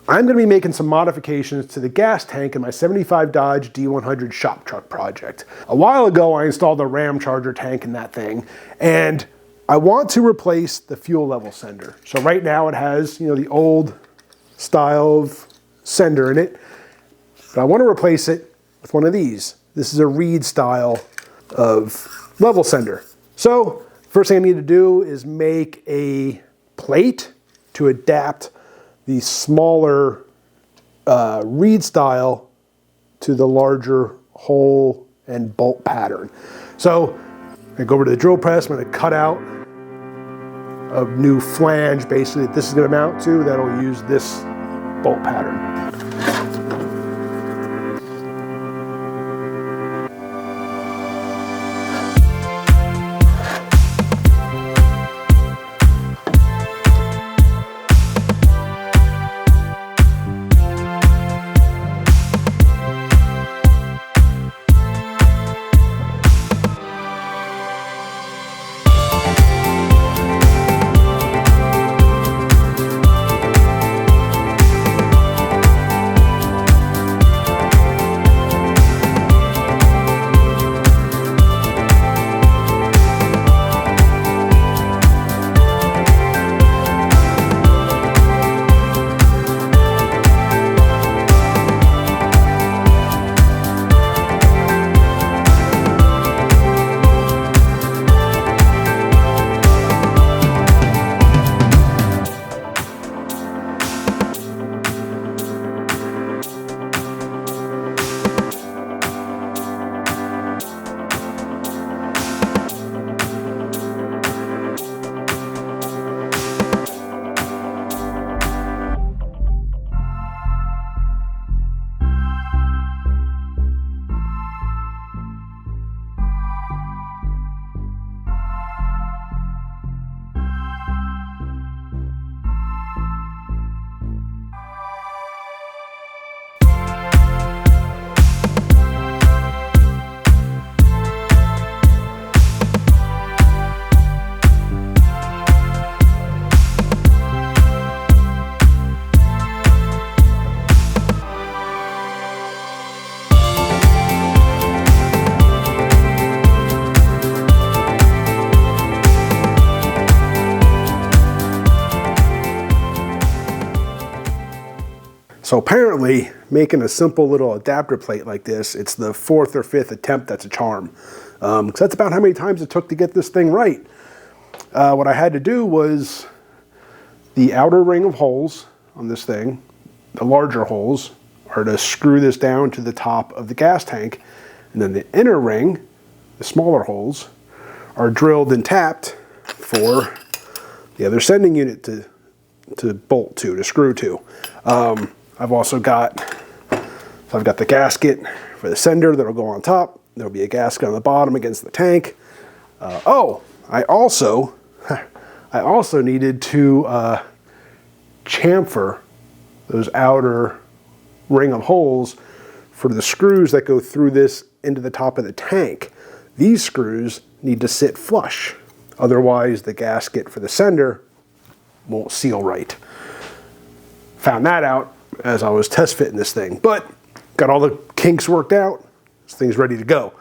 I'm going to be making some modifications to the gas tank in my 75 Dodge D100 shop truck project. A while ago, I installed a Ramcharger tank in that thing, and I want to replace the fuel level sender. So right now it has, the old style of sender in it, but I want to replace it with one of these. This is a reed style of level sender. So first thing I need to do is make a plate to adapt the smaller reed style to the larger hole and bolt pattern. So I go over to the drill press, I'm going to cut out a new flange basically that this is going to mount to that'll use this bolt pattern. So apparently, making a simple little adapter plate like this, it's the 4th or 5th attempt that's a charm. Because that's about how many times it took to get this thing right. What I had to do was the outer ring of holes on this thing, the larger holes, are to screw this down to the top of the gas tank. And then the inner ring, the smaller holes, are drilled and tapped for the other sending unit to bolt to screw to. I've also got, I've got the gasket for the sender that'll go on top. There'll be a gasket on the bottom against the tank. I also needed to chamfer those outer ring of holes for the screws that go through this into the top of the tank. These screws need to sit flush. Otherwise, the gasket for the sender won't seal right. Found that out as I was test fitting this thing, but got all the kinks worked out. This thing's ready to go.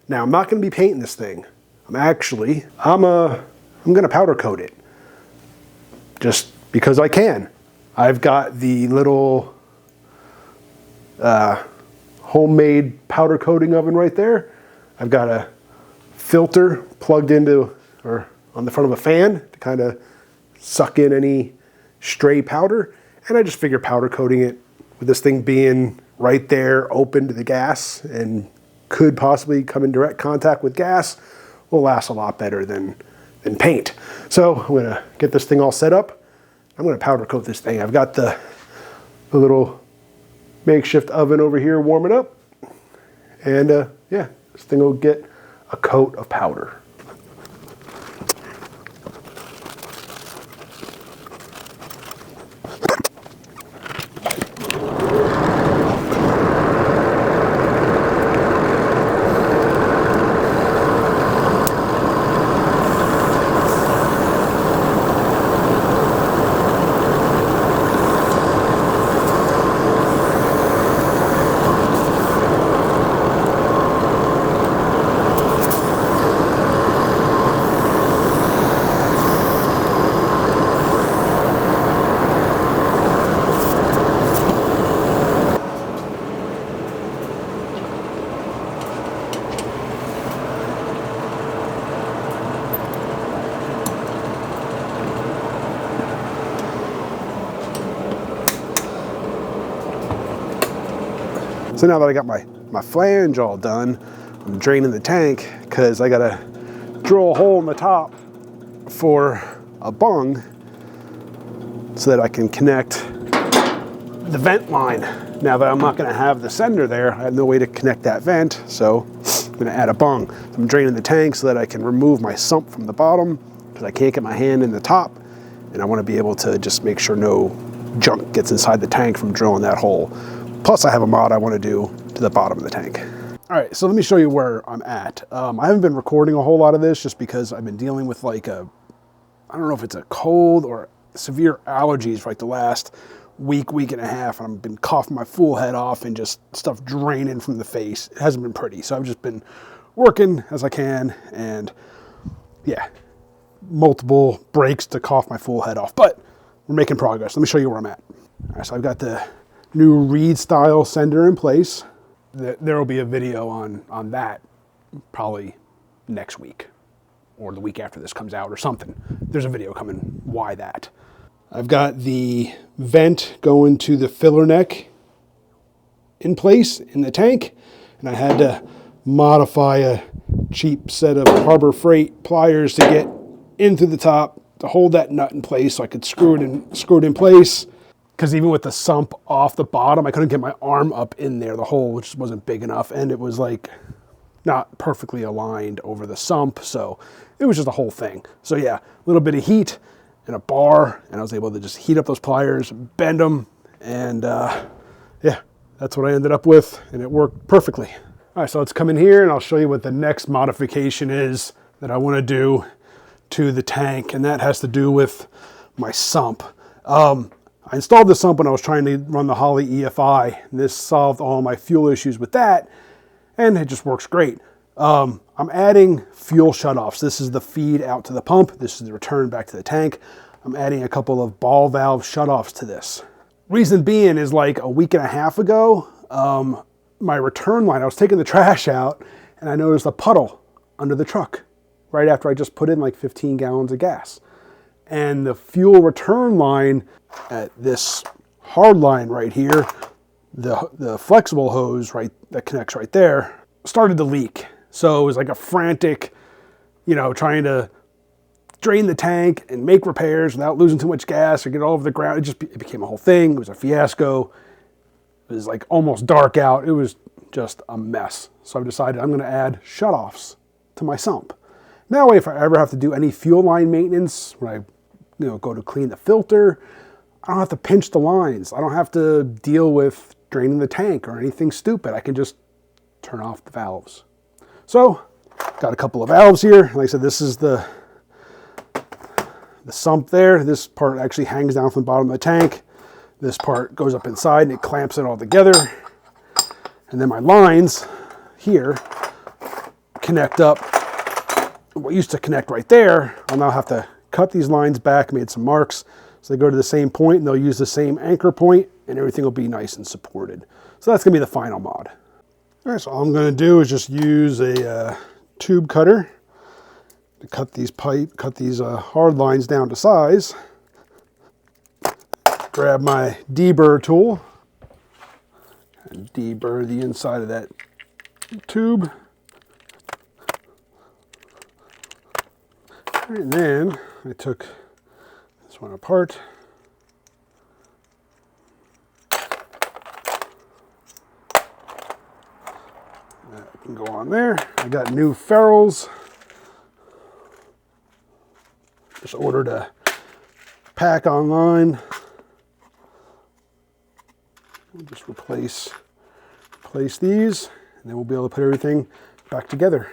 Now, I'm not going to be painting this thing. I'm going to powder coat it just because I can. I've got the little homemade powder coating oven right there. I've got a filter plugged into or on the front of a fan to kind of suck in any stray powder. And I just figure powder coating it with this thing being right there open to the gas and could possibly come in direct contact with gas will last a lot better than paint. So I'm gonna get this thing all set up. I'm gonna powder coat this thing. I've got the little makeshift oven over here warming up. And yeah, this thing will get a coat of powder. So now that I got my flange all done, I'm draining the tank because I gotta drill a hole in the top for a bung so that I can connect the vent line. Now that I'm not gonna have the sender there, I have no way to connect that vent, so I'm gonna add a bung. I'm draining the tank so that I can remove my sump from the bottom because I can't get my hand in the top, and I wanna be able to just make sure no junk gets inside the tank from drilling that hole. Plus I have a mod I wanna do to the bottom of the tank. All right, so let me show you where I'm at. I haven't been recording a whole lot of this just because I've been dealing with like I don't know if it's a cold or severe allergies for like the last week and a half, and I've been coughing my full head off and just stuff draining from the face. It hasn't been pretty, so I've just been working as I can, and yeah, multiple breaks to cough my full head off, but we're making progress. Let me show you where I'm at. All right, so I've got the new Reed style sender in place. There will be a video on that probably next week or the week after this comes out or something. There's a video coming. Why that? I've got the vent going to the filler neck in place in the tank, and I had to modify a cheap set of Harbor Freight pliers to get in through the top to hold that nut in place so I could screw it in place. Because even with the sump off the bottom, I couldn't get my arm up in there. The hole which wasn't big enough, and it was like not perfectly aligned over the sump, so it was just a whole thing. So yeah, a little bit of heat and a bar, and I was able to just heat up those pliers, bend them, and yeah, that's what I ended up with, and it worked perfectly. All right, so let's come in here and I'll show you what the next modification is that I want to do to the tank, and that has to do with my sump. I installed the sump when I was trying to run the Holley EFI, and this solved all my fuel issues with that, and it just works great. I'm adding fuel shutoffs. This is the feed out to the pump. This is the return back to the tank. I'm adding a couple of ball valve shutoffs to this. Reason being is like a week and a half ago, my return line, I was taking the trash out, and I noticed a puddle under the truck right after I just put in like 15 gallons of gas. And the fuel return line at this hard line right here, the flexible hose right that connects right there, started to leak. So it was like a frantic, trying to drain the tank and make repairs without losing too much gas or get it all over the ground. It became a whole thing. It was a fiasco. It was like almost dark out. It was just a mess. So I've decided I'm going to add shutoffs to my sump. That way, if I ever have to do any fuel line maintenance, when I go to clean the filter, I don't have to pinch the lines. I don't have to deal with draining the tank or anything stupid. I can just turn off the valves. So, got a couple of valves here. Like I said, this is the sump there. This part actually hangs down from the bottom of the tank. This part goes up inside and it clamps it all together. And then my lines here connect up. What used to connect right there, I'll now have to cut these lines back, made some marks, so they go to the same point, and they'll use the same anchor point, and everything will be nice and supported. So that's going to be the final mod. All right, so all I'm going to do is just use a tube cutter to cut these hard lines down to size. Grab my deburr tool and deburr the inside of that tube. And then I took this one apart. That can go on there. I got new ferrules. Just ordered a pack online. We'll just replace these, and then we'll be able to put everything back together.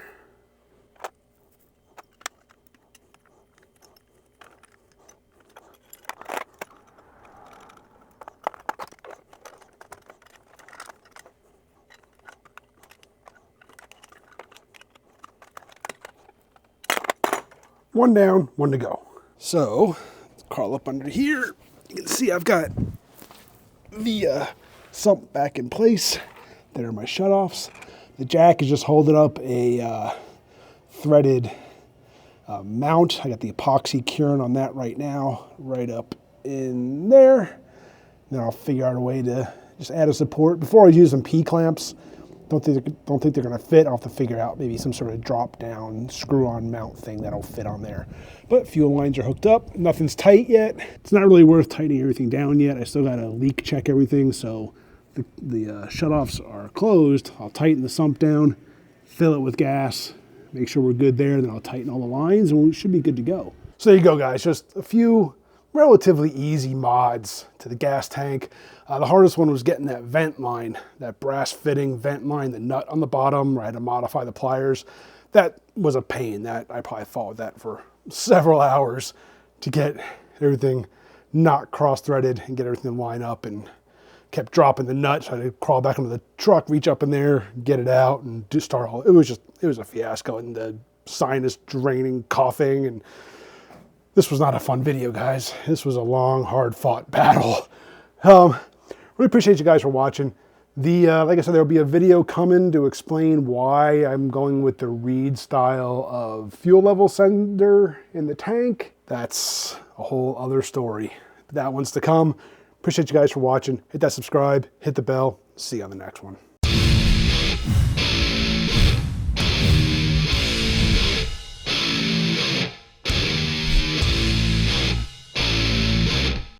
One down, one to go. So, let's crawl up under here. You can see I've got the sump back in place. There are my shutoffs. The jack is just holding up a threaded mount. I got the epoxy curing on that right now, right up in there. Then I'll figure out a way to just add a support. Before I was using P-clamps. Don't think they're going to fit. I'll have to figure out maybe some sort of drop down screw-on mount thing that'll fit on there. But fuel lines are hooked up. Nothing's tight yet. It's not really worth tightening everything down yet. I still got to leak check everything, so the shutoffs are closed. I'll tighten the sump down, fill it with gas, make sure we're good there, then I'll tighten all the lines and we should be good to go. So there you go, guys. Just a few relatively easy mods to the gas tank. The hardest one was getting that vent line, that brass fitting vent line, the nut on the bottom, where I had to modify the pliers. That was a pain. That I probably fought with that for several hours to get everything not cross-threaded and get everything to line up, and kept dropping the nut. So I had to crawl back into the truck, reach up in there, get it out, and just start all. It was a fiasco, and the sinus draining, coughing, and this was not a fun video, guys. This was a long, hard-fought battle. Really appreciate you guys for watching. Like I said, there'll be a video coming to explain why I'm going with the Reed style of fuel level sender in the tank. That's a whole other story. That one's to come. Appreciate you guys for watching. Hit that subscribe, hit the bell. See you on the next one.